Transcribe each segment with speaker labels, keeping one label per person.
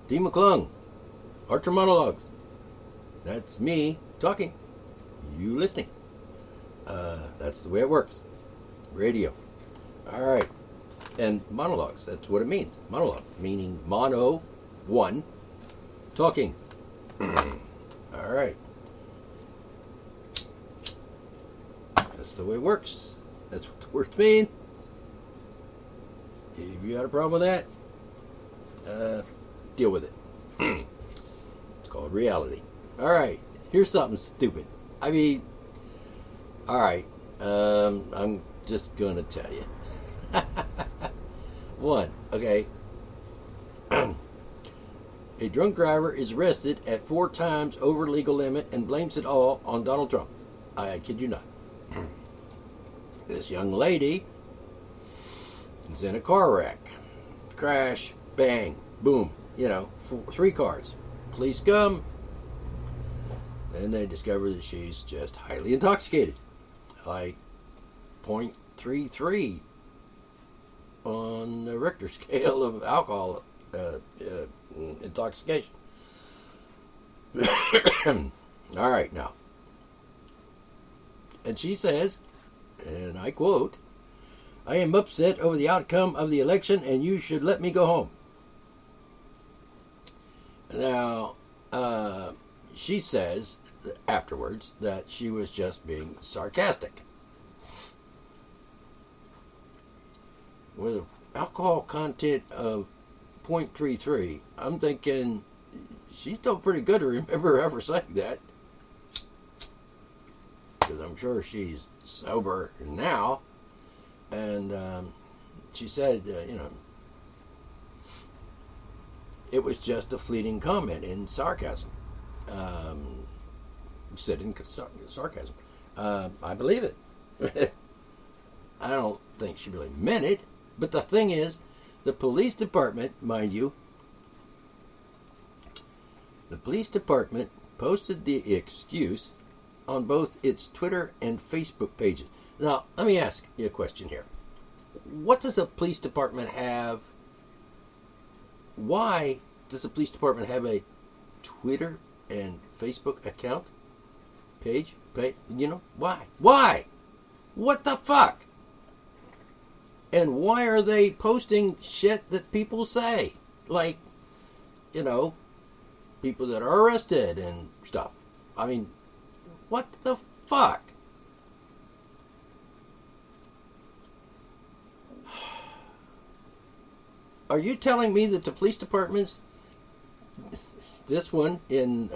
Speaker 1: D. McClung, Archer Monologues. That's me talking, you listening. That's the way it works. Radio. All right. And monologues, that's what it means. Monologue, meaning mono, one, talking. All right. That's the way it works. That's what the words mean. If you got a problem with that, deal with it. It's called reality. All right. Here's something stupid. I mean, all right. I'm just going to tell you. One, okay. A drunk driver is arrested at 4 times over legal limit and blames it all on Donald Trump. I kid you not. This young lady is in a car wreck. Crash, bang, boom. 3 cars. Police come, and they discover that she's just highly intoxicated. Like 0.33 on the Richter scale of alcohol intoxication. All right, now. And she says, and I quote, "I am upset over the outcome of the election and you should let me go home." Now, she says afterwards that she was just being sarcastic. With an alcohol content of 0.33, I'm thinking she's still pretty good to remember ever saying that. Because I'm sure she's sober now. And she said, it was just a fleeting comment in sarcasm. Said in sarcasm. I believe it. I don't think she really meant it. But the thing is, the police department, mind you, the police department posted the excuse on both its Twitter and Facebook pages. Now, let me ask you a question here. What does a police department have? Why does the police department have a Twitter and Facebook account? Page? Why? Why? What the fuck? And why are they posting shit that people say? Like, people that are arrested and stuff. I mean, what the fuck? Are you telling me that the police departments, this one in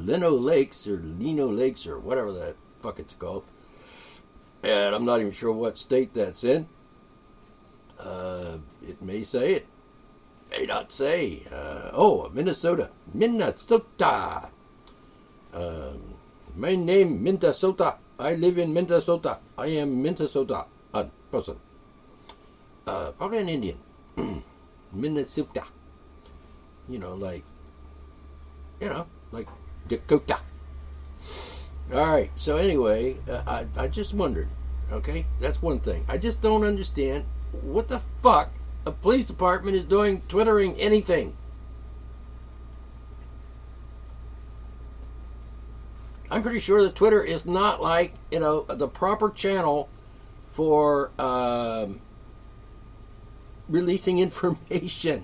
Speaker 1: Lino Lakes or whatever the fuck it's called, and I'm not even sure what state that's in. It may say it, may not say. Minnesota. My name Minnesota. I live in Minnesota. I am Minnesota person. Probably an Indian. Minnesota. Like Dakota. All right. So anyway, I just wondered. Okay, that's one thing. I just don't understand what the fuck a police department is doing twittering anything. I'm pretty sure that Twitter is not like, the proper channel for releasing information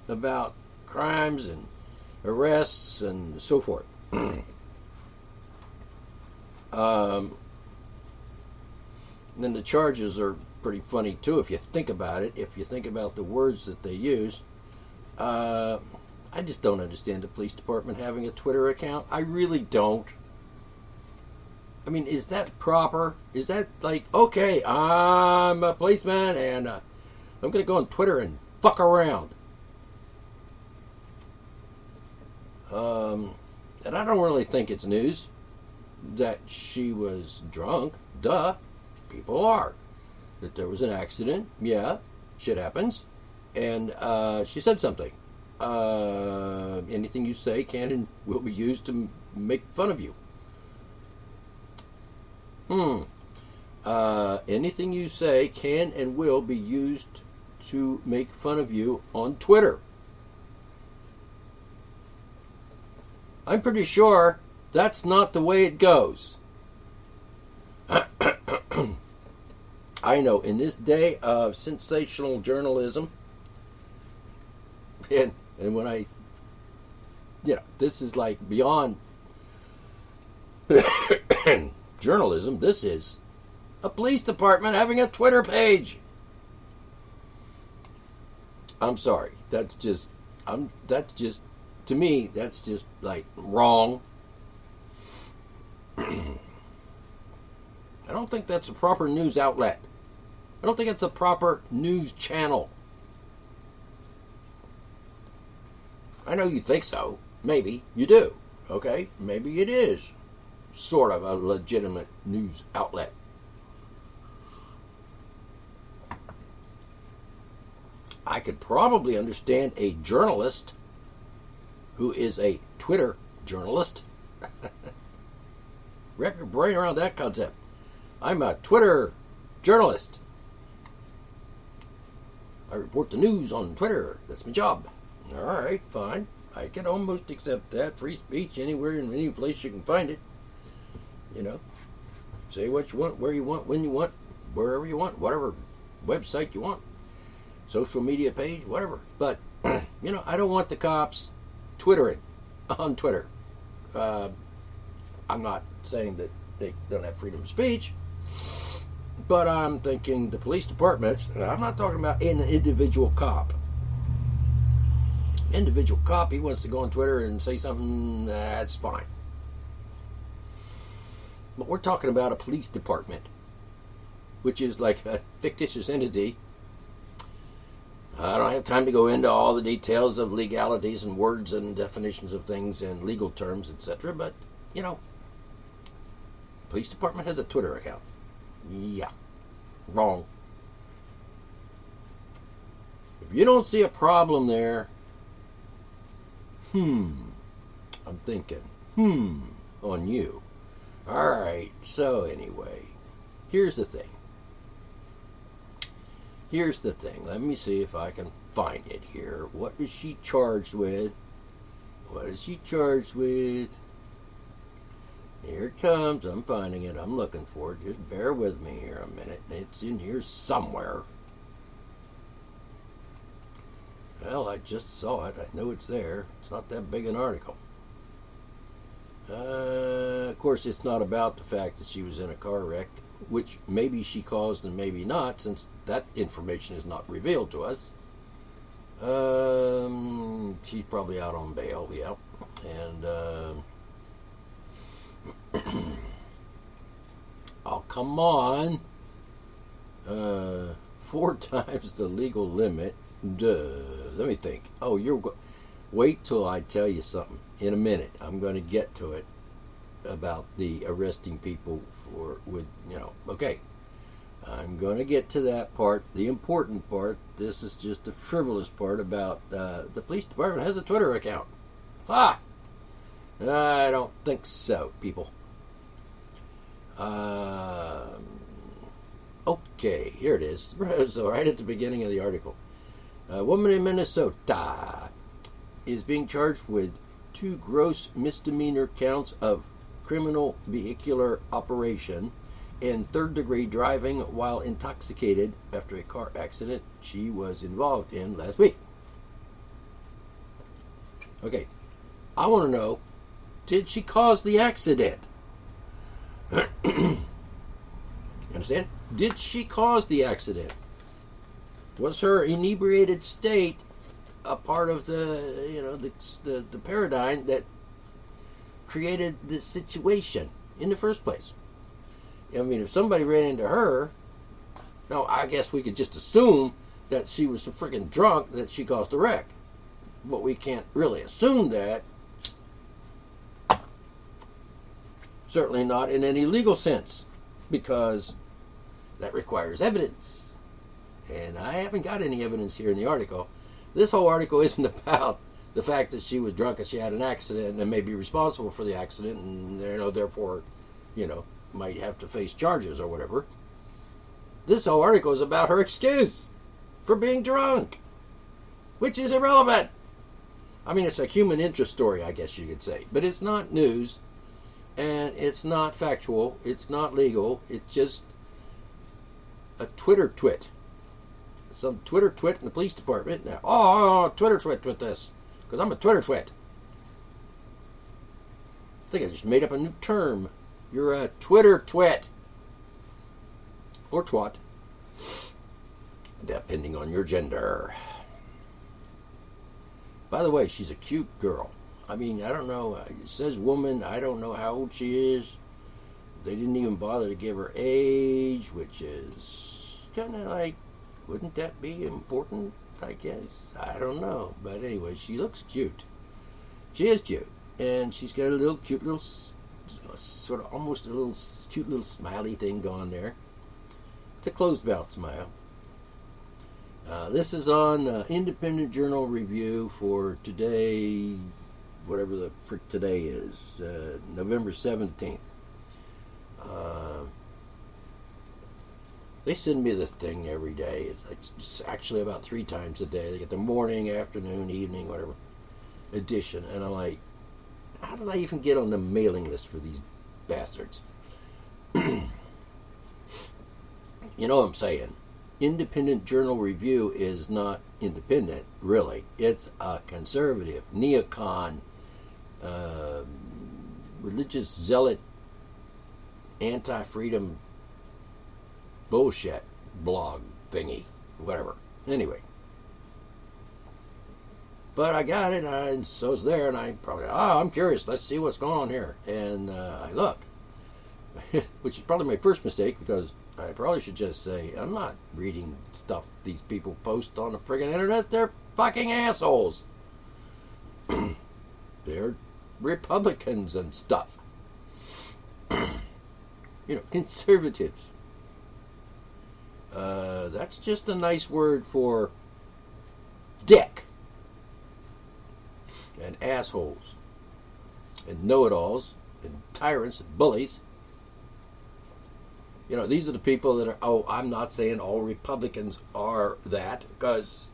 Speaker 1: about crimes and arrests and so forth. Then the charges are pretty funny too if you think about it. If you think about the words that they use. I just don't understand the police department having a Twitter account. I really don't. I mean, is that proper? Is that like, okay, I'm a policeman and I'm going to go on Twitter and fuck around? And I don't really think it's news that she was drunk. Duh. People are. That there was an accident. Yeah. Shit happens. And she said something. Anything you say can and will be used to make fun of you. Anything you say can and will be used to make fun of you on Twitter. I'm pretty sure that's not the way it goes. I know, in this day of sensational journalism, and when I, this is like beyond journalism. This is a police department having a Twitter page. I'm sorry. That's just, to me, that's just like wrong. I don't think that's a proper news outlet. I don't think it's a proper news channel. I know you think so. Maybe you do. Okay? Maybe it is sort of a legitimate news outlet. I could probably understand a journalist who is a Twitter journalist. Wrap your brain around that concept. I'm a Twitter journalist. I report the news on Twitter. That's my job. All right, fine. I can almost accept that. Free speech anywhere in any place you can find it. Say what you want, where you want, when you want, wherever you want, whatever website you want, social media page, whatever. But, I don't want the cops Twittering on Twitter. I'm not saying that they don't have freedom of speech, but I'm thinking the police departments, I'm not talking about an individual cop. Individual cop, he wants to go on Twitter and say something, that's fine. But we're talking about a police department, which is like a fictitious entity. I don't have time to go into all the details of legalities and words and definitions of things and legal terms, etc. But, police department has a Twitter account. Yeah. Wrong. If you don't see a problem there, I'm thinking, on you. Alright, so anyway, here's the thing. Let me see if I can find it here. What is she charged with? Here it comes. I'm finding it. I'm looking for it. Just bear with me here a minute. It's in here somewhere. Well, I just saw it. I know it's there. It's not that big an article. Of course, it's not about the fact that she was in a car wreck, which maybe she caused and maybe not, since that information is not revealed to us. She's probably out on bail, yeah. And, oh, come on. 4 times the legal limit. Let me think. Oh, wait till I tell you something. In a minute, I'm going to get to it about the arresting people okay. I'm going to get to that part, the important part. This is just the frivolous part about the police department has a Twitter account. I don't think so, people. Okay, here it is. So right at the beginning of the article. A woman in Minnesota is being charged with 2 gross misdemeanor counts of criminal vehicular operation and third-degree driving while intoxicated after a car accident she was involved in last week. Okay, I want to know, did she cause the accident? Understand? Did she cause the accident? Was her inebriated state a part of the paradigm that created this situation in the first place? I mean, if somebody ran into her, now I guess we could just assume that she was so freaking drunk that she caused a wreck. But we can't really assume that. Certainly not in any legal sense, because that requires evidence. And I haven't got any evidence here in the article. This whole article isn't about the fact that she was drunk and she had an accident and may be responsible for the accident and therefore, might have to face charges or whatever. This whole article is about her excuse for being drunk, which is irrelevant. I mean, it's a human interest story, I guess you could say. But it's not news, and it's not factual, it's not legal, it's just a Twitter twit. Some Twitter twit in the police department. Now, Twitter twit with this, because I'm a Twitter twit. I think I just made up a new term. You're a Twitter twit. Or twat. Depending on your gender. By the way, she's a cute girl. I mean, I don't know. It says woman. I don't know how old she is. They didn't even bother to give her age, which is kind of like, wouldn't that be important? I guess. I don't know. But anyway, she looks cute. She is cute. And she's got a little cute little, sort of almost a little cute little smiley thing going there. It's a closed mouth smile. This is on Independent Journal Review for today, whatever the frick today is, November 17th. They send me the thing every day. It's actually about 3 times a day. They get the morning, afternoon, evening, whatever edition. And I'm like, how did I even get on the mailing list for these bastards? You know what I'm saying? Independent Journal Review is not independent, really. It's a conservative, neocon, religious zealot, anti-freedom bullshit blog thingy, whatever. Anyway. But I got it, and so it's there, and I probably, I'm curious, let's see what's going on here. And I look, which is probably my first mistake, because I probably should just say, I'm not reading stuff these people post on the friggin' internet. They're fucking assholes. They're Republicans and stuff. Conservatives. That's just a nice word for dick. And assholes. And know-it-alls. And tyrants and bullies. These are the people that are, I'm not saying all Republicans are that, because,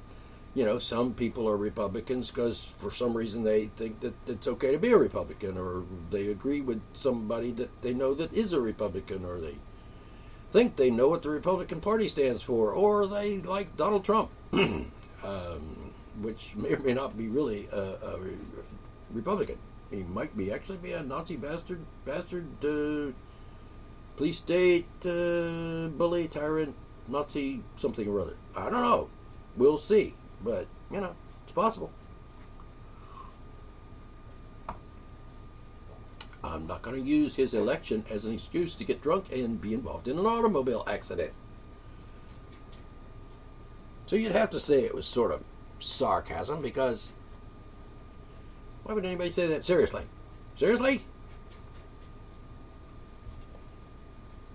Speaker 1: some people are Republicans because for some reason they think that it's okay to be a Republican, or they agree with somebody that they know that is a Republican, or they think they know what the Republican Party stands for, or they like Donald Trump, which may or may not be really a Republican. He might actually be a Nazi bastard, police state, bully, tyrant, Nazi, something or other. I don't know. We'll see. But, it's possible. I'm not going to use his election as an excuse to get drunk and be involved in an automobile accident. So you'd have to say it was sort of sarcasm, because why would anybody say that seriously? Seriously?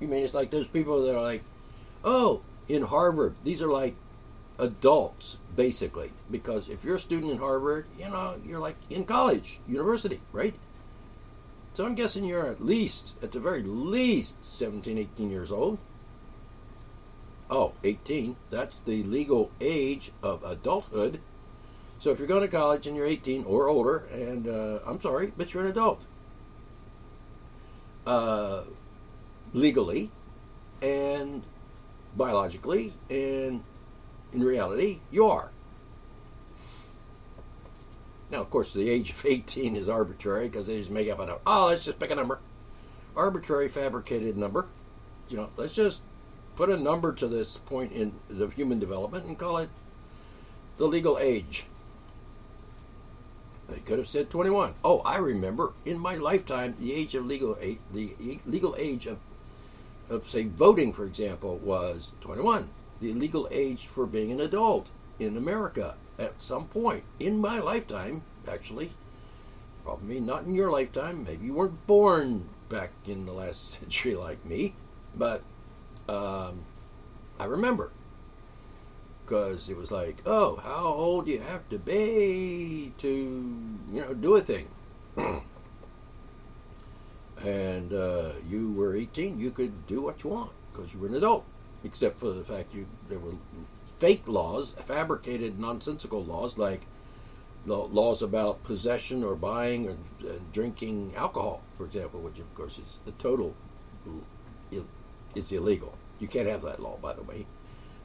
Speaker 1: You mean it's like those people that are like, in Harvard, these are like adults, basically. Because if you're a student in Harvard, you're like in college, university, right? So I'm guessing you're at the very least, 17, 18 years old. 18. That's the legal age of adulthood. So if you're going to college and you're 18 or older, and I'm sorry, but you're an adult. Legally and biologically, and in reality, you are. Now, of course, the age of 18 is arbitrary, because they just make up a number. Let's just pick a number. Arbitrary, fabricated number. Let's just put a number to this point in the human development and call it the legal age. They could have said 21. I remember in my lifetime the age of the legal age of say voting, for example, was 21. The legal age for being an adult in America at some point in my lifetime, actually. Probably not in your lifetime. Maybe you weren't born back in the last century like me, but I remember. Because it was like, how old do you have to be to, do a thing? And you were 18, you could do what you want, because you were an adult. Except for the fact there were fake laws, fabricated, nonsensical laws, like laws about possession or buying or drinking alcohol, for example, which of course is a total, it's illegal. You can't have that law, by the way,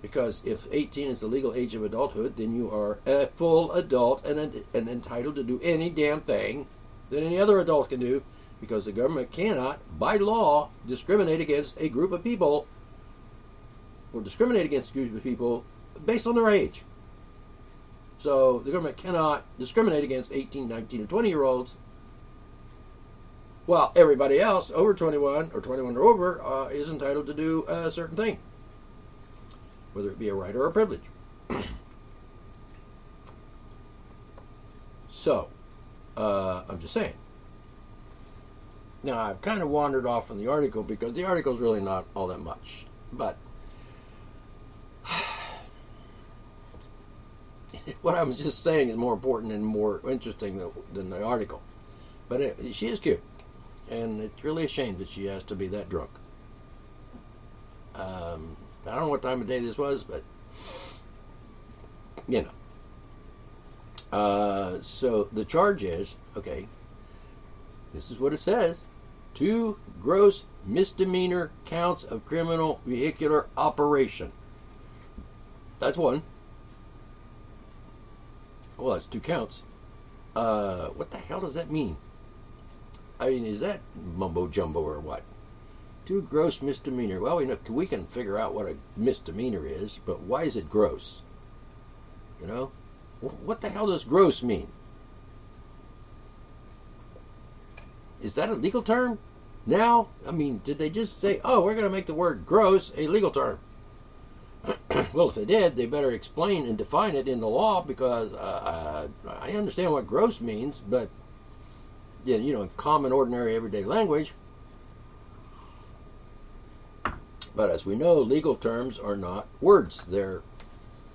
Speaker 1: because if 18 is the legal age of adulthood, then you are a full adult and entitled to do any damn thing that any other adult can do, because the government cannot, by law, discriminate against a group of people or discriminate against a group of people based on their age. So the government cannot discriminate against 18, 19, and 20-year-olds, while everybody else over 21 or 21 or over is entitled to do a certain thing, whether it be a right or a privilege. So, I'm just saying. Now, I've kind of wandered off from the article because the article's really not all that much. But what I was just saying is more important and more interesting than the article. But she is cute. And it's really a shame that she has to be that drunk. I don't know what time of day this was, but, you know. So the charge is, okay, this is what it says. 2 gross misdemeanor counts of criminal vehicular operation. That's one. Well, that's 2 counts. What the hell does that mean? I mean, is that mumbo jumbo or what? 2 gross misdemeanor. Well, we can figure out what a misdemeanor is, but why is it gross? You know? What the hell does gross mean? Is that a legal term now? I mean, did they just say, oh, we're going to make the word gross a legal term? Well, if they did, they better explain and define it in the law, because I understand what gross means, but, yeah, you know, in common, ordinary, everyday language. But as we know, legal terms are not words. They're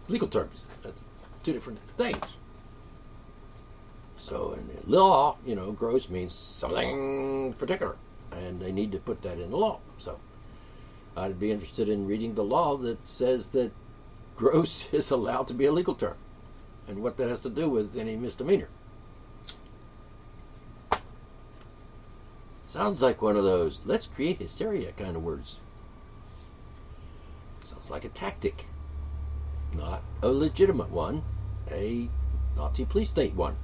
Speaker 1: legal terms. That's 2 different things. So in law, you know, gross means something particular, and they need to put that in the law. So I'd be interested in reading the law that says that gross is allowed to be a legal term, and what that has to do with any misdemeanor. Sounds like one of those let's create hysteria kind of words. Sounds like a tactic, not a legitimate one, a Nazi police state one.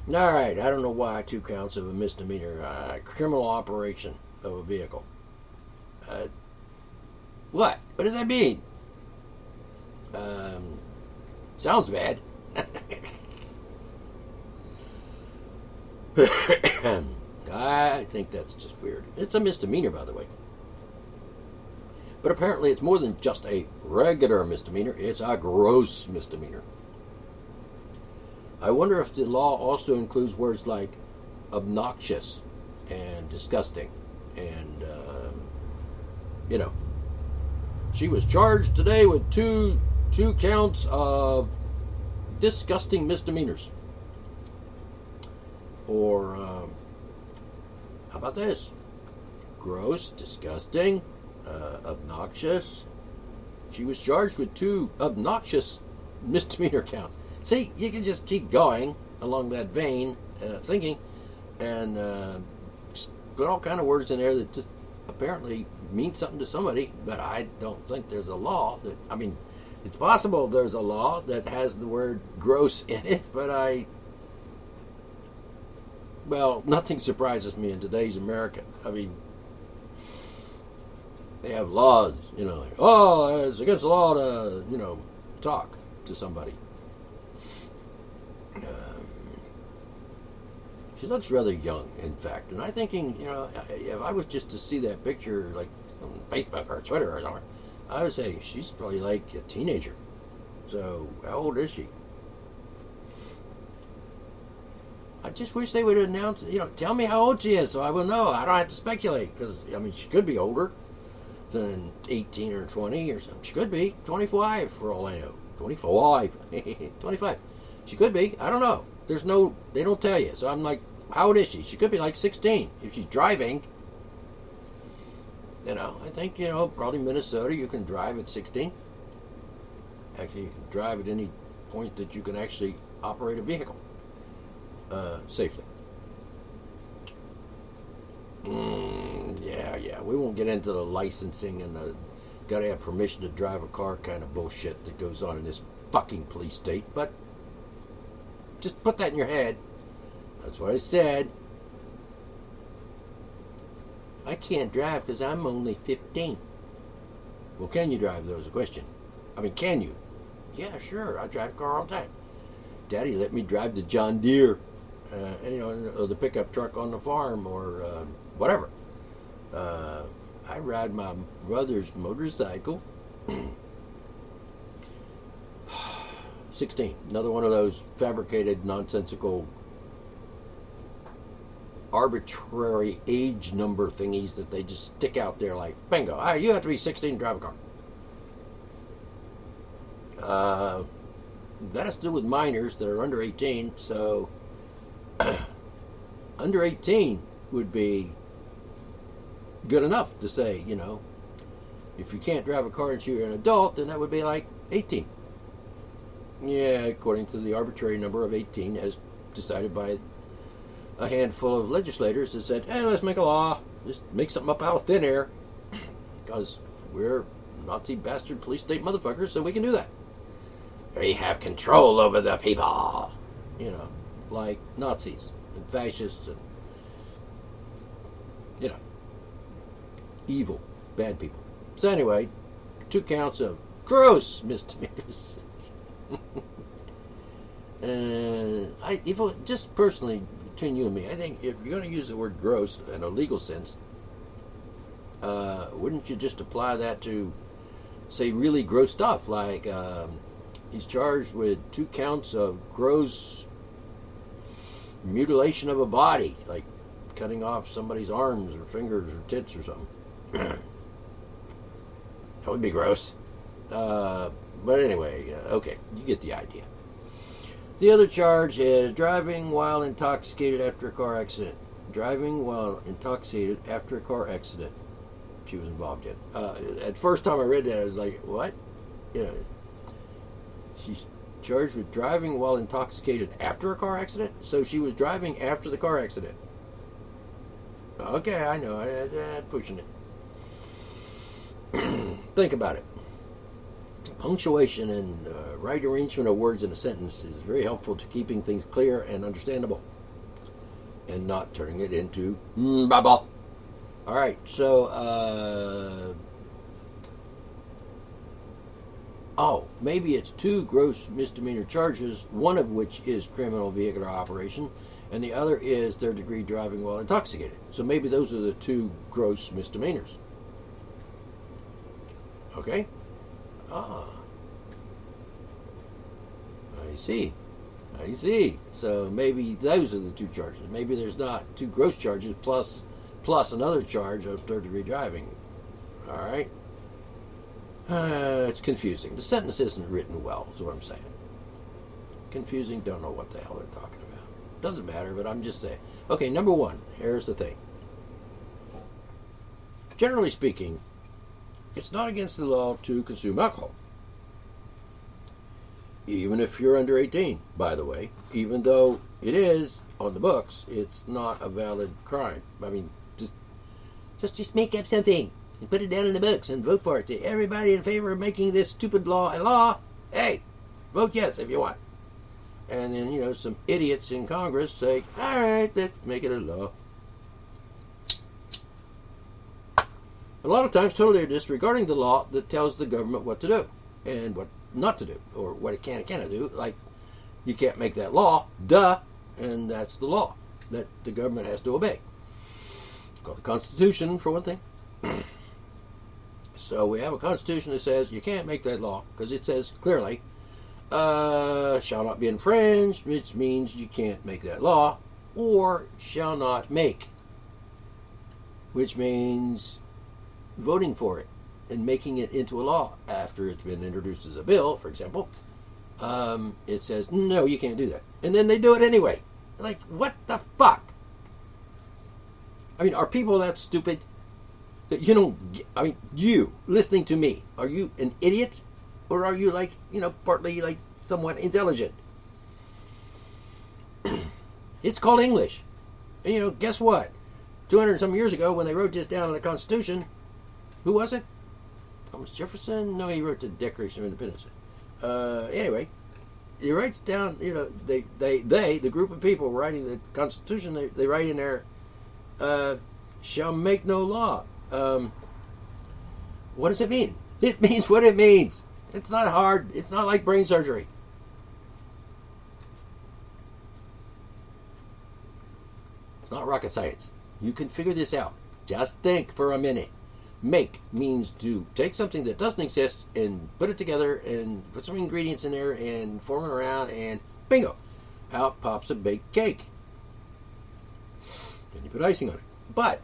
Speaker 1: All right, I don't know why 2 counts of a misdemeanor, criminal operation of a vehicle. What? What does that mean? Sounds bad. I think that's just weird. It's a misdemeanor, by the way. But apparently it's more than just a regular misdemeanor. It's a gross misdemeanor. I wonder if the law also includes words like obnoxious and disgusting. And, you know, she was charged today with two counts of disgusting misdemeanors. Or, how about this? Gross, disgusting, obnoxious. She was charged with 2 obnoxious misdemeanor counts. See, you can just keep going along that vein, thinking, and put all kind of words in there that just apparently mean something to somebody, but I don't think there's a law that, I mean, it's possible there's a law that has the word gross in it, but well, nothing surprises me in today's America. I mean, they have laws, you know, like, oh, it's against the law to, you know, talk to somebody. She looks rather young, in fact, and I'm thinking, you know, if I was just to see that picture, like on Facebook or Twitter or somewhere, I would say she's probably like a teenager. So, how old is she? I just wish they would announce, you know, tell me how old she is so I will know. I don't have to speculate, because, I mean, she could be older than 18 or 20 or something. She could be 25 for all I know. 25. 25. She could be. I don't know. They don't tell you. So I'm like, how old is she? She could be like 16. If she's driving, you know, I think, you know, probably Minnesota, you can drive at 16. Actually, you can drive at any point that you can actually operate a vehicle safely. Yeah. We won't get into the licensing and the gotta have permission to drive a car kind of bullshit that goes on in this fucking police state, but just put that in your head. That's what I said. I can't drive because I'm only 15. Well, can you drive, though, is a question. I mean, can you? Yeah, sure. I drive a car all the time. Daddy let me drive the John Deere, or the pickup truck on the farm, or whatever. I ride my brother's motorcycle. 16. Another one of those fabricated, nonsensical, arbitrary age number thingies that they just stick out there like, bingo, you have to be 16 to drive a car. That has to do with minors that are under 18, so under 18 would be good enough to say, if you can't drive a car until you're an adult, then that would be like 18. Yeah, according to the arbitrary number of 18 as decided by a handful of legislators that said, hey, let's make a law. Just make something up out of thin air. Because we're Nazi bastard police state motherfuckers, so we can do that. We have control over the people. Like Nazis and fascists and, evil, bad people. So anyway, 2 counts of gross misdemeanors. Just personally, between you and me, I think if you're going to use the word gross in a legal sense, wouldn't you just apply that to, say, really gross stuff? Like, he's charged with 2 counts of gross mutilation of a body, like cutting off somebody's arms or fingers or tits or something. That would be gross. But anyway, okay, you get the idea. The other charge is driving while intoxicated after a car accident. Driving while intoxicated after a car accident she was involved in. At first time I read that, I was like, what? She's charged with driving while intoxicated after a car accident? So she was driving after the car accident. Okay, I know. I'm pushing it. Think about it. Punctuation and right arrangement of words in a sentence is very helpful to keeping things clear and understandable and not turning it into babble. All right, so maybe it's 2 gross misdemeanor charges, one of which is criminal vehicular operation and the other is third-degree driving while intoxicated. So maybe those are the 2 gross misdemeanors. Okay? I see. So maybe those are the 2 charges. Maybe there's not 2 gross charges plus another charge of third-degree driving. All right? It's confusing. The sentence isn't written well, is what I'm saying. Confusing, don't know what the hell they're talking about. Doesn't matter, but I'm just saying. Okay, number 1. Here's the thing. Generally speaking, it's not against the law to consume alcohol. Even if you're under 18, by the way. Even though it is, on the books, it's not a valid crime. I mean, just make up something and put it down in the books and vote for it. Everybody in favor of making this stupid law a law, hey, vote yes if you want. And then, some idiots in Congress say, all right, let's make it a law. A lot of times totally disregarding the law that tells the government what to do and what not to do, or what it can and cannot do. Like, you can't make that law, duh, and that's the law that the government has to obey. It's called the Constitution, for one thing. So we have a Constitution that says you can't make that law, because it says clearly, shall not be infringed, which means you can't make that law, or shall not make, which means voting for it and making it into a law after it's been introduced as a bill, for example. It says, no, you can't do that. And then they do it anyway. Like, what the fuck? I mean, are people that stupid? That you, listening to me, are you an idiot? Or are you partly somewhat intelligent? It's called English. And, guess what? 200 some years ago, when they wrote this down in the Constitution, who was it? Thomas Jefferson? No, he wrote the Declaration of Independence. Anyway, he writes down, the group of people writing the Constitution, they write in there, shall make no law. What does it mean? It means what it means. It's not hard. It's not like brain surgery. It's not rocket science. You can figure this out. Just think for a minute. Make means to take something that doesn't exist and put it together and put some ingredients in there and form it around and bingo, out pops a baked cake. Then you put icing on it. But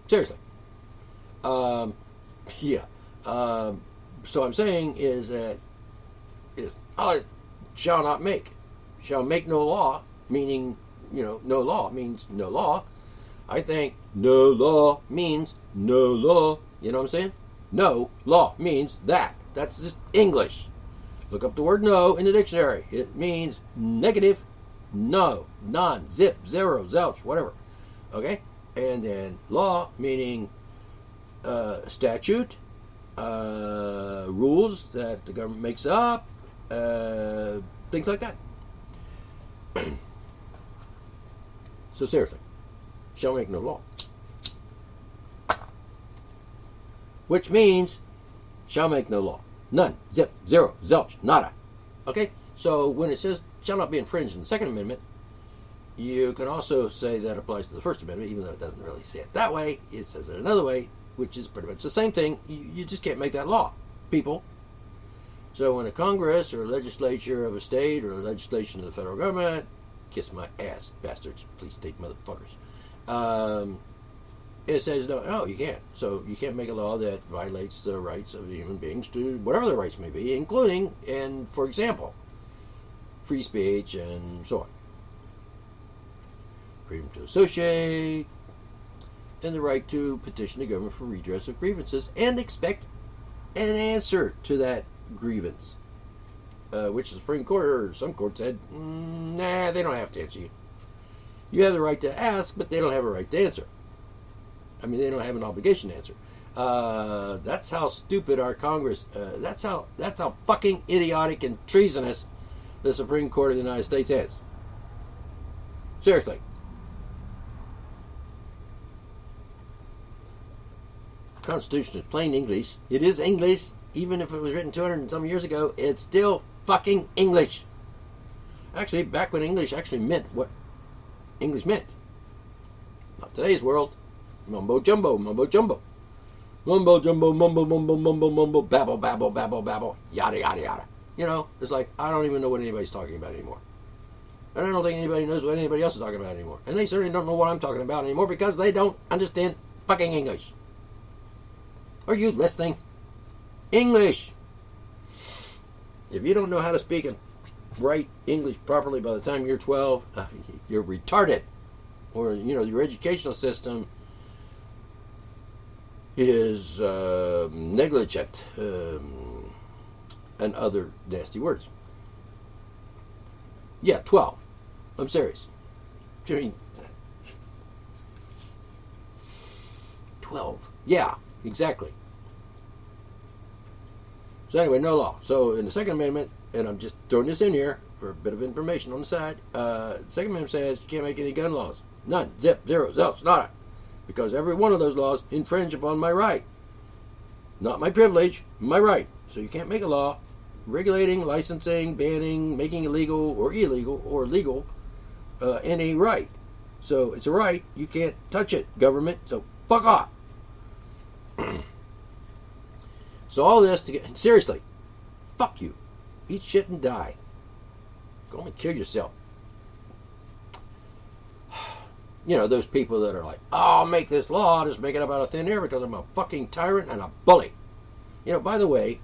Speaker 1: seriously, yeah. So I'm saying is that shall not make, shall make no law, meaning no law means no law. I think no law means no law. You know what I'm saying? No law means that. That's just English. Look up the word no in the dictionary. It means negative, no, none, zip, zero, zilch, whatever. Okay? And then law meaning statute, rules that the government makes up, things like that. So seriously, shall make no law. Which means shall make no law. None, zip, zero, zilch, nada. Okay? So when it says shall not be infringed in the Second Amendment, you can also say that applies to the First Amendment, even though it doesn't really say it that way. It says it another way, which is pretty much the same thing. You just can't make that law, people. So when a Congress or a legislature of a state or a legislation of the federal government, kiss my ass, bastards, police state motherfuckers, it says no, you can't. So you can't make a law that violates the rights of human beings to whatever their rights may be, including, and for example, free speech and so on. Freedom to associate, and the right to petition the government for redress of grievances and expect an answer to that grievance. Which the Supreme Court or some court said, nah, they don't have to answer you. You have the right to ask, but they don't have a right to answer. I mean, they don't have an obligation to answer. That's how stupid our Congress. That's how fucking idiotic and treasonous the Supreme Court of the United States is. Seriously. The Constitution is plain English. It is English. Even if it was written 200 and some years ago, it's still fucking English. Actually, back when English actually meant what English meant. Not today's world. Mumbo jumbo, mumbo jumbo. Mumbo jumbo, mumbo, mumbo, mumbo, mumbo, babble, babble, babble, babble, yada, yada, yada. It's like, I don't even know what anybody's talking about anymore. And I don't think anybody knows what anybody else is talking about anymore. And they certainly don't know what I'm talking about anymore because they don't understand fucking English. Are you listening? English. If you don't know how to speak and write English properly by the time you're 12, you're retarded. Or, your educational system is negligent and other nasty words. Yeah, 12. I'm serious. I mean, 12. Yeah, exactly. So anyway, no law. So in the Second Amendment, and I'm just throwing this in here for a bit of information on the side, the Second Amendment says you can't make any gun laws. None. Zip, zero, zilch, nada. Because every one of those laws infringe upon my right. Not my privilege, my right. So you can't make a law regulating, licensing, banning, making illegal or illegal or legal any right. So it's a right. You can't touch it, government. So fuck off. So all this to get... Seriously. Fuck you. Eat shit and die. Go and kill yourself. Those people that are like, oh, I'll make this law, I'll just make it up out of thin air because I'm a fucking tyrant and a bully. By the way,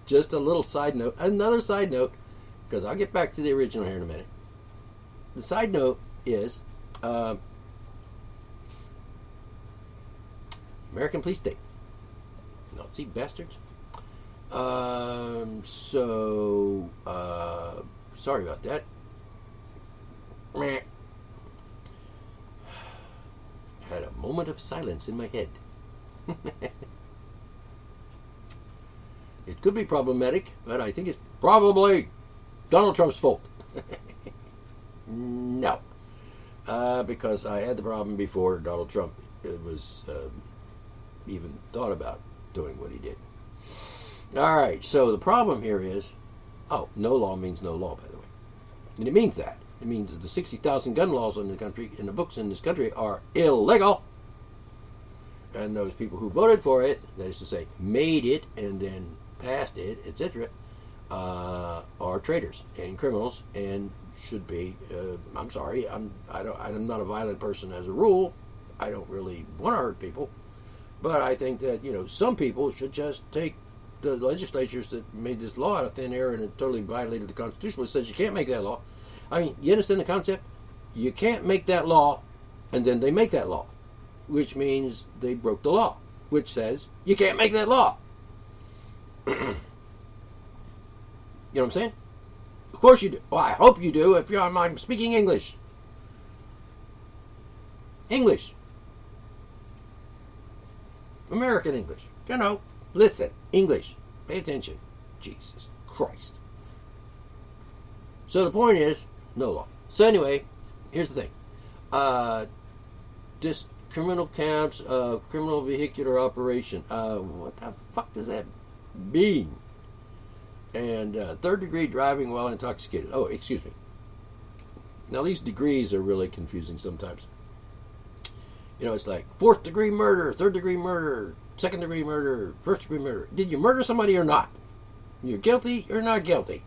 Speaker 1: just a little side note, another side note, because I'll get back to the original here in a minute. The side note is American police state. Nazi bastards. Sorry about that. Meh. Had a moment of silence in my head. It could be problematic, but I think it's probably Donald Trump's fault. No. Because I had the problem before Donald Trump was even thought about doing what he did. All right, so the problem here is, no law means no law, by the way. And it means that. It means that the 60,000 gun laws in the country, in the books in this country, are illegal. And those people who voted for it, that is to say, made it and then passed it, etc., are traitors and criminals and should be. I'm sorry, I'm not a violent person as a rule. I don't really want to hurt people, but I think that some people should just take the legislatures that made this law out of thin air and it totally violated the Constitution, which says you can't make that law. I mean, you understand the concept? You can't make that law, and then they make that law, which means they broke the law, which says you can't make that law. You know what I'm saying? Of course you do. Well, I hope you do if I'm speaking English. English. American English. Listen. English. Pay attention. Jesus Christ. So the point is, no law. So anyway, here's the thing. This criminal camps, criminal vehicular operation. What the fuck does that mean? And third-degree driving while intoxicated. Oh, excuse me. Now, these degrees are really confusing sometimes. It's like fourth-degree murder, third-degree murder, second-degree murder, first-degree murder. Did you murder somebody or not? You're guilty or not guilty?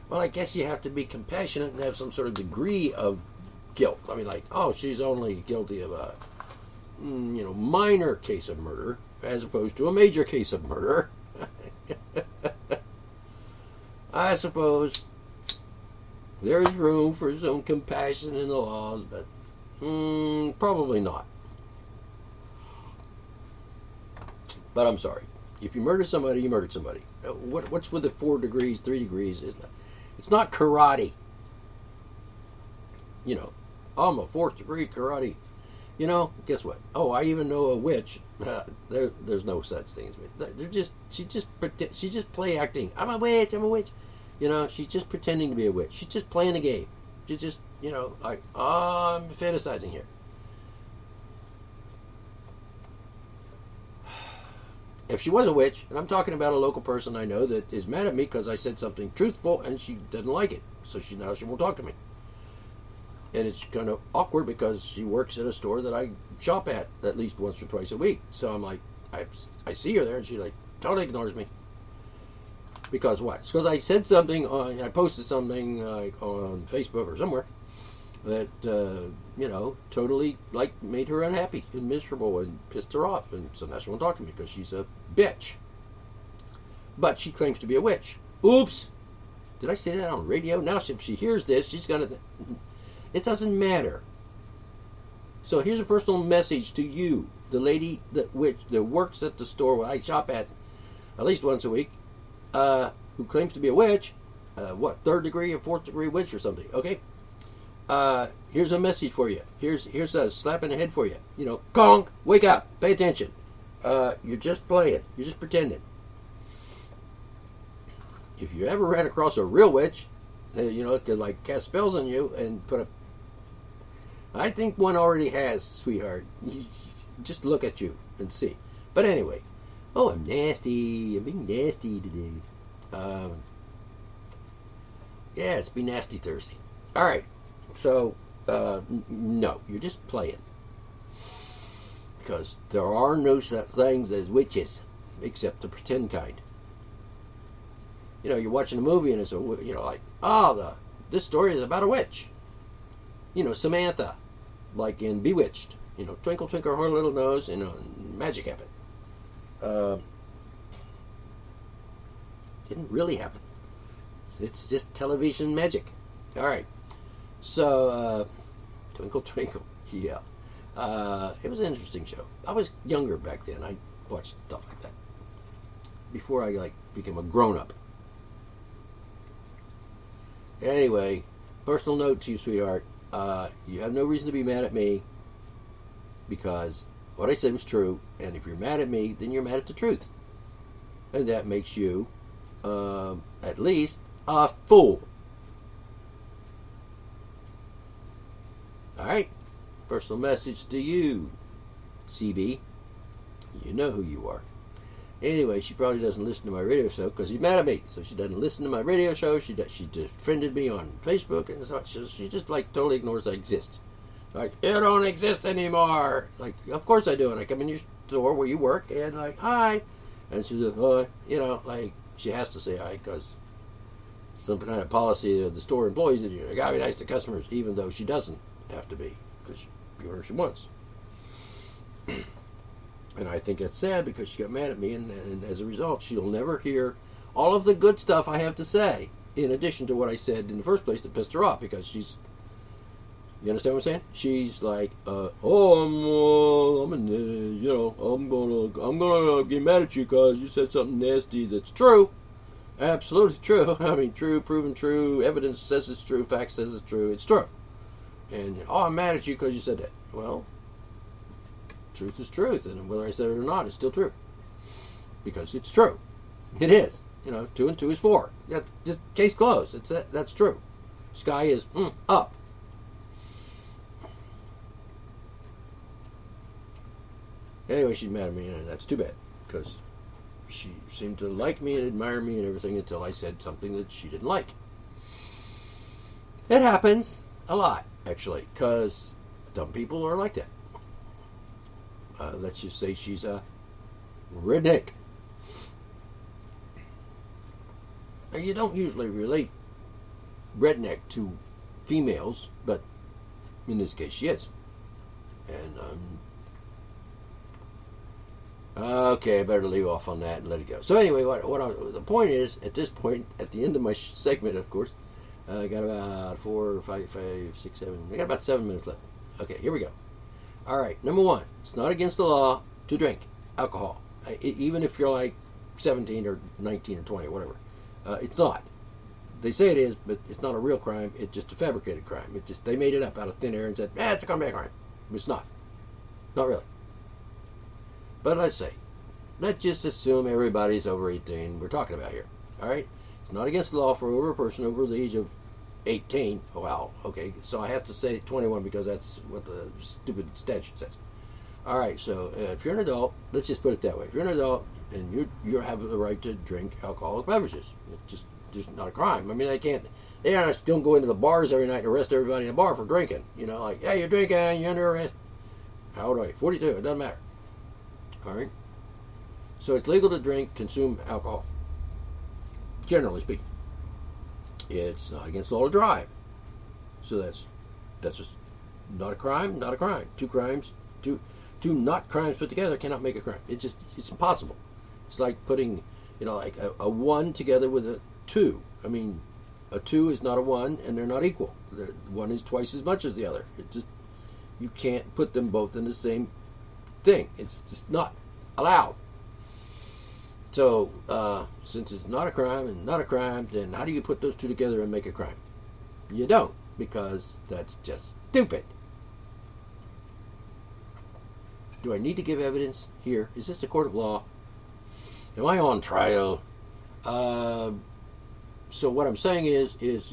Speaker 1: Well, I guess you have to be compassionate and have some sort of degree of guilt. I mean, she's only guilty of a, minor case of murder as opposed to a major case of murder. I suppose there's room for some compassion in the laws, but probably not. But I'm sorry. If you murder somebody, you murdered somebody. What's with the 4 degrees, 3 degrees? It's not karate. I'm a 4th degree karate. Guess what? Oh, I even know a witch. There's no such thing as witch. She's just play acting. I'm a witch. She's just pretending to be a witch. She's just playing a game. She's just, I'm fantasizing here. If she was a witch, and I'm talking about a local person I know that is mad at me because I said something truthful and she didn't like it, so she won't talk to me. And it's kind of awkward because she works at a store that I shop at least once or twice a week. So I'm like, I see her there, and she totally ignores me. Because what? It's because I said something, I posted something on Facebook or somewhere that, totally, made her unhappy and miserable and pissed her off. And so now she won't talk to me because she's a bitch. But she claims to be a witch. Oops! Did I say that on radio? Now, if she hears this, she's going to... It doesn't matter. So here's a personal message to you, the lady that works at the store where I shop at least once a week, who claims to be a witch, 3rd degree or 4th degree witch or something, okay? Here's a message for you. Here's a slap in the head for you. Gong, wake up, pay attention. You're just playing. You're just pretending. If you ever ran across a real witch, it could cast spells on you and put a... I think one already has, sweetheart. Just look at you and see. But anyway, I'm nasty. I'm being nasty today. It's Be Nasty Thursday. All right. So, no, you're just playing. Because there are no such things as witches, except the pretend kind. You're watching a movie and it's this story is about a witch. Samantha, like in Bewitched. Twinkle, twinkle, her little nose, magic happened. Didn't really happen. It's just television magic. All right. So, Twinkle, Twinkle, yeah. It was an interesting show. I was younger back then. I watched stuff like that. Before I, became a grown-up. Anyway, personal note to you, sweetheart. You have no reason to be mad at me because what I said was true, and if you're mad at me, then you're mad at the truth. And that makes you, at least, a fool. Alright? Personal message to you, CB. You know who you are. Anyway, she probably doesn't listen to my radio show because she's mad at me. So she doesn't listen to my radio show. She defriended me on Facebook and such. So she just like totally ignores I exist. Like, you don't exist anymore. Like, of course I do. And I come in your store where you work and like, hi. And she's like, like she has to say hi because some kind of policy of the store employees that you gotta be nice to customers, even though she doesn't have to be because she can do whatever she wants. And I think it's sad because she got mad at me, and as a result, she'll never hear all of the good stuff I have to say, in addition to what I said in the first place that pissed her off, because she's, you understand what I'm saying? She's like, I'm gonna get mad at you because you said something nasty that's true, absolutely true. I mean, true, proven true, evidence says it's true, fact says it's true, it's true. And I'm mad at you because you said that. Well, truth is truth, and whether I said it or not, it's still true because it's true. It is. 2 and 2 is 4. Just case closed. That's true. Sky is up. Anyway, she's mad at me, and that's too bad because she seemed to like me and admire me and everything until I said something that she didn't like. It happens a lot, actually, because dumb people are like that. Let's just say she's a redneck. Now, you don't usually relate redneck to females, but in this case she is. And, okay, I better leave off on that and let it go. So anyway, the point is, at this point, at the end of my segment, of course, I got about 4, 5, 6, 7, I got about 7 minutes left. Okay, here we go. All right, number 1, it's not against the law to drink alcohol, even if you're like 17 or 19 or 20 or whatever. It's not. They say it is, but it's not a real crime. It's just a fabricated crime. They made it up out of thin air and said, it's going to be a crime. It's not. Not really. But let's just assume everybody's over 18 we're talking about here. All right? It's not against the law for a person over the age of 18. Oh, wow. Okay, so I have to say 21 because that's what the stupid statute says. All right, so if you're an adult, let's just put it that way. If you're an adult and you have the right to drink alcoholic beverages, it's just not a crime. I mean, they don't go into the bars every night and arrest everybody in the bar for drinking. Like, yeah, you're drinking, you're under arrest. How old are you? 42. It doesn't matter. All right. So it's legal to consume alcohol. Generally speaking. It's not against the law to drive. So that's just not a crime, not a crime. Two not crimes put together cannot make a crime. It's impossible. It's like putting, like a 1 together with a 2. I mean, a 2 is not a 1 and they're not equal. One is twice as much as the other. You can't put them both in the same thing. It's just not allowed. So, since it's not a crime and not a crime, then how do you put those two together and make a crime? You don't, because that's just stupid. Do I need to give evidence here? Is this a court of law? Am I on trial? So what I'm saying is if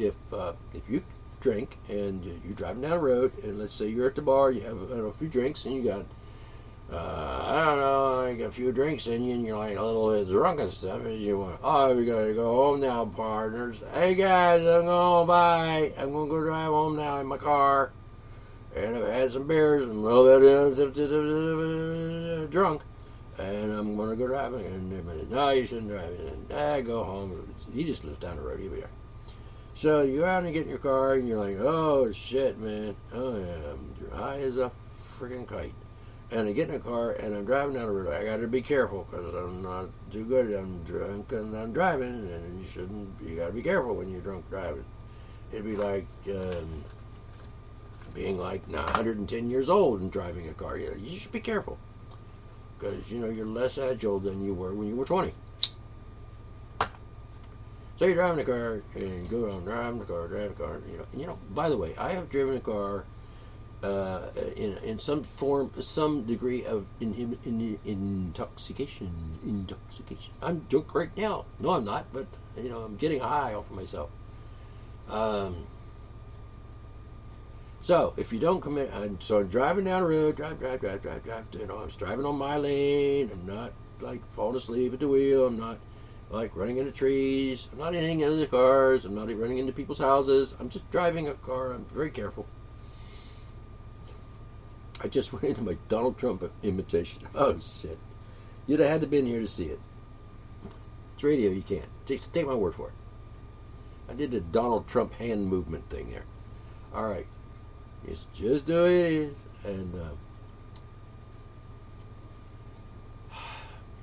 Speaker 1: you drink and you're driving down the road, and let's say you're at the bar, you have a few drinks, and you got I don't know, like a few drinks in you, and you're like a little bit drunk and stuff, and you want, we gotta go home now, partners. Hey guys, I'm going home, bye. I'm gonna go drive home now in my car, and I've had some beers and a little bit drunk, and I'm gonna go driving. And no, you shouldn't drive. And go home. He just lives down the road. He'll be there. So you go out and get in your car, and you're like, oh shit, man, I'm high as a freaking kite. And I get in the car and I'm driving down the road. I got to be careful because I'm not too good. I'm drunk and I'm driving, and you got to be careful when you're drunk driving. It'd be like being like 110 years old and driving a car. You should be careful because you're less agile than you were when you were 20. So you're driving a car and you go on driving the car. By the way, I have driven a car in some form, some degree of intoxication. Intoxication. I'm drunk right now. No, I'm not, but I'm getting high off of myself. So if you don't commit, so I'm driving down the road, drive. I'm driving on my lane. I'm not like falling asleep at the wheel. I'm not like running into trees. I'm not hitting into the cars. I'm not running into people's houses. I'm just driving a car. I'm very careful. I just went into my Donald Trump imitation. Oh shit! You'd have had to been here to see it. It's radio. You can't. Take my word for it. I did the Donald Trump hand movement thing there. All right. It's just the way it is.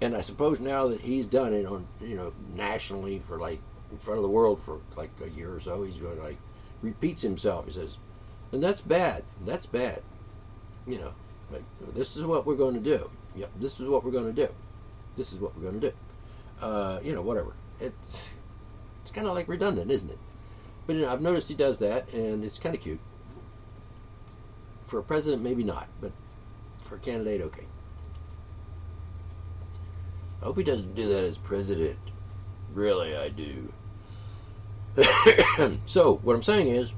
Speaker 1: And I suppose now that he's done it on, nationally for like in front of the world for like a year or so, he's going to like repeats himself. He says, and that's bad. That's bad. Like this is what we're going to do. Yep, this is what we're going to do. This is what we're going to do. Whatever. It's kind of like redundant, isn't it? But I've noticed he does that, and it's kind of cute. For a president, maybe not, but for a candidate, okay. I hope he doesn't do that as president. Really, I do. So, what I'm saying is,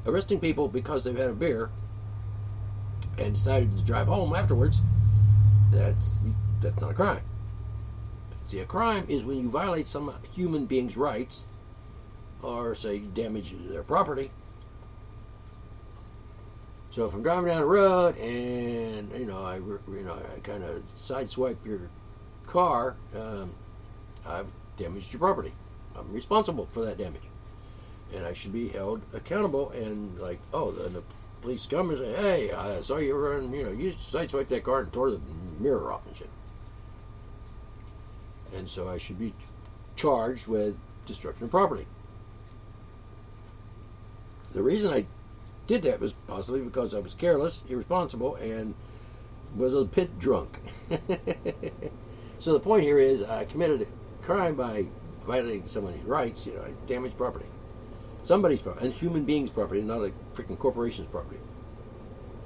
Speaker 1: arresting people because they've had a beer and decided to drive home afterwards, that's not a crime. See, a crime is when you violate some human being's rights, or say you damage their property. So if I'm driving down the road and I kind of sideswipe your car, I've damaged your property. I'm responsible for that damage, and I should be held accountable. And then the police come and say, "Hey, I saw you run. You sideswiped that car and tore the mirror off and shit." And so I should be charged with destruction of property. The reason I did that was possibly because I was careless, irresponsible, and was a bit drunk. So the point here is I committed a crime by violating somebody's rights. I damaged property. Somebody's property, and human beings' property, not a freaking corporation's property.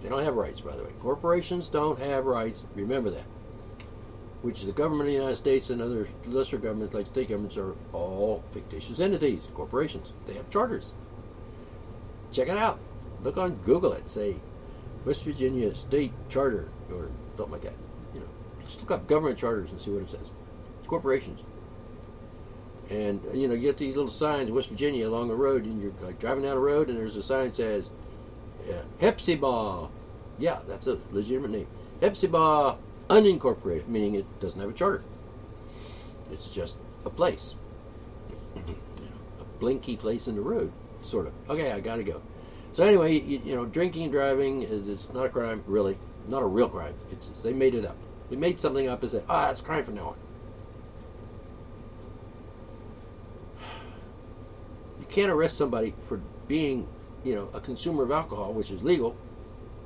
Speaker 1: They don't have rights, by the way. Corporations don't have rights. Remember that. Which the government of the United States and other lesser governments like state governments are all fictitious entities, corporations. They have charters. Check it out. Look on Google it. Say West Virginia State Charter or something like that. Just look up government charters and see what it says. Corporations. And you get these little signs in West Virginia along the road, and you're like driving down the road, and there's a sign that says Hepzibah. Yeah, that's a legitimate name. Hepzibah unincorporated, meaning it doesn't have a charter. It's just a place. A blinky place in the road, sort of. Okay, I gotta go. So anyway, drinking and driving is not a crime, really. Not a real crime. They made it up. They made something up and said, it's a crime from now on. You can't arrest somebody for being, a consumer of alcohol, which is legal.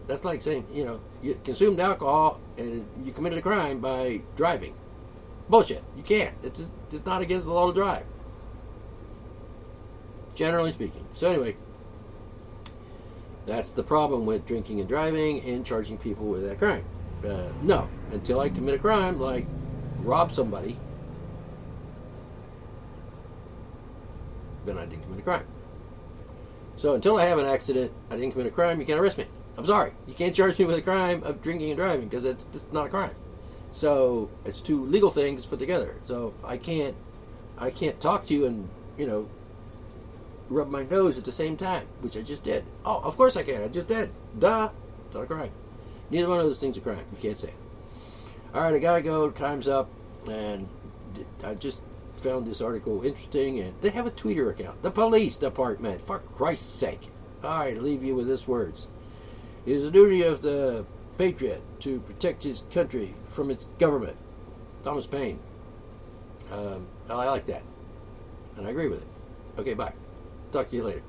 Speaker 1: That's like saying, you consumed alcohol and you committed a crime by driving. Bullshit. You can't. It's not against the law to drive. Generally speaking. So anyway, that's the problem with drinking and driving and charging people with that crime. No, until I commit a crime like rob somebody, then I didn't commit a crime. So until I have an accident, I didn't commit a crime, you can't arrest me. I'm sorry. You can't charge me with a crime of drinking and driving because it's not a crime. So it's two legal things put together. So if I can't talk to you and, rub my nose at the same time, which I just did. Oh, of course I can. I just did. Duh. It's not a crime. Neither one of those things are a crime. You can't say it. All right, I gotta go. Time's up. And I just found this article interesting. And they have a Twitter account. The police department, for Christ's sake. All right, I'll leave you with this words. It is the duty of the patriot to protect his country from its government. Thomas Paine. I like that. And I agree with it. Okay, bye. Talk to you later.